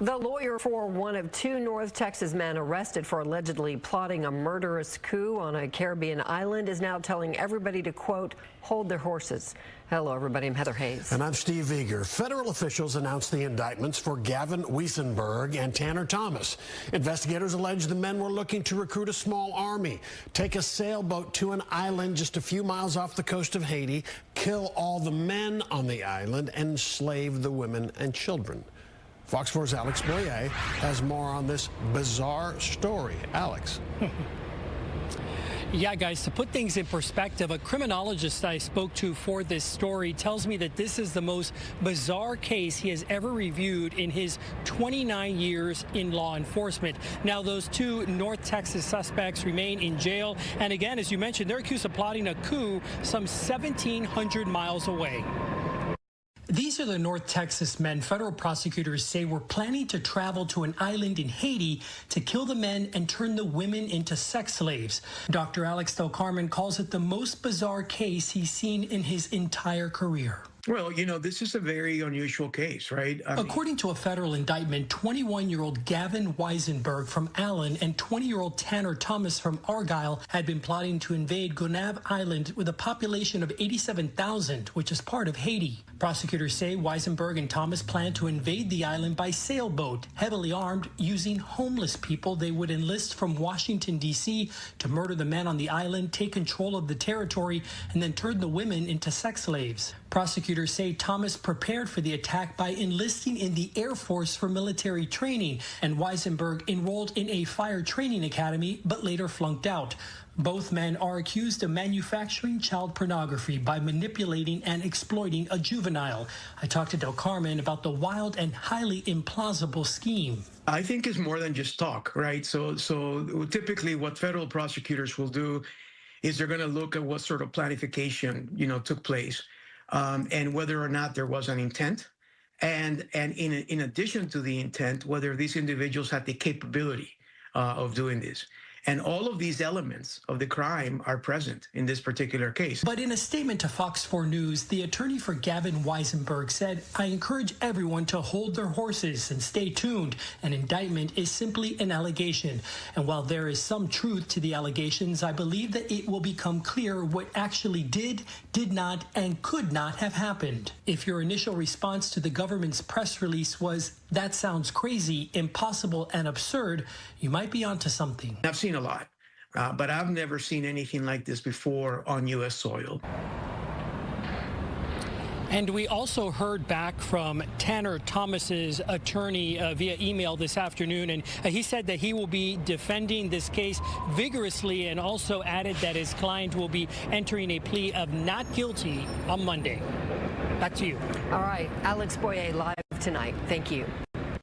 The lawyer for one of two North Texas men arrested for allegedly plotting a murderous coup on a Caribbean island is now telling everybody to, quote, hold their horses. Hello, everybody. I'm Heather Hayes. And I'm Steve Eager. Federal officials announced the indictments for Gavin Weisenberg and Tanner Thomas. Investigators allege the men were looking to recruit a small army, take a sailboat to an island just a few miles off the coast of Haiti, kill all the men on the island, and enslave the women and children. Fox 4's Alex Boyer has more on this bizarre story. Alex. Yeah, guys, to put things in perspective, a criminologist I spoke to for this story tells me that this is the most bizarre case he has ever reviewed in his 29 years in law enforcement. Now, those two North Texas suspects remain in jail. And again, as you mentioned, they're accused of plotting a coup some 1,700 miles away. These are the North Texas men federal prosecutors say were planning to travel to an island in Haiti to kill the men and turn the women into sex slaves. Dr. Alex Del Carmen calls it the most bizarre case he's seen in his entire career. Well, you know, this is a very unusual case, right? According to a federal indictment, 21-year-old Gavin Weisenberg from Allen and 20-year-old Tanner Thomas from Argyle had been plotting to invade Gonave Island with a population of 87,000, which is part of Haiti. Prosecutors say Weisenberg and Thomas planned to invade the island by sailboat, heavily armed, using homeless people they would enlist from Washington, D.C. to murder the men on the island, take control of the territory, and then turn the women into sex slaves. Prosecutors say Thomas prepared for the attack by enlisting in the Air Force for military training, and Weisenberg enrolled in a fire training academy but later flunked out. Both men are accused of manufacturing child pornography by manipulating and exploiting a juvenile. I talked to Del Carmen about the wild and highly implausible scheme. I think it's more than just talk, right? So typically what federal prosecutors will do is they're going to look at what sort of planification, took place. And whether or not there was an intent, and in addition to the intent, whether these individuals had the capability of doing this. And all of these elements of the crime are present in this particular case. But in a statement to Fox 4 News, the attorney for Gavin Weisenberg said, I encourage everyone to hold their horses and stay tuned. An indictment is simply an allegation. And while there is some truth to the allegations, I believe that it will become clear what actually did not, and could not have happened. If your initial response to the government's press release was, that sounds crazy, impossible, and absurd, you might be onto something. I've seen a lot, but I've never seen anything like this before on U.S. soil. And we also heard back from Tanner Thomas's attorney via email this afternoon, and he said that he will be defending this case vigorously, and also added that his client will be entering a plea of not guilty on Monday. Back to you. All right. Alex Boyer live tonight. Thank you.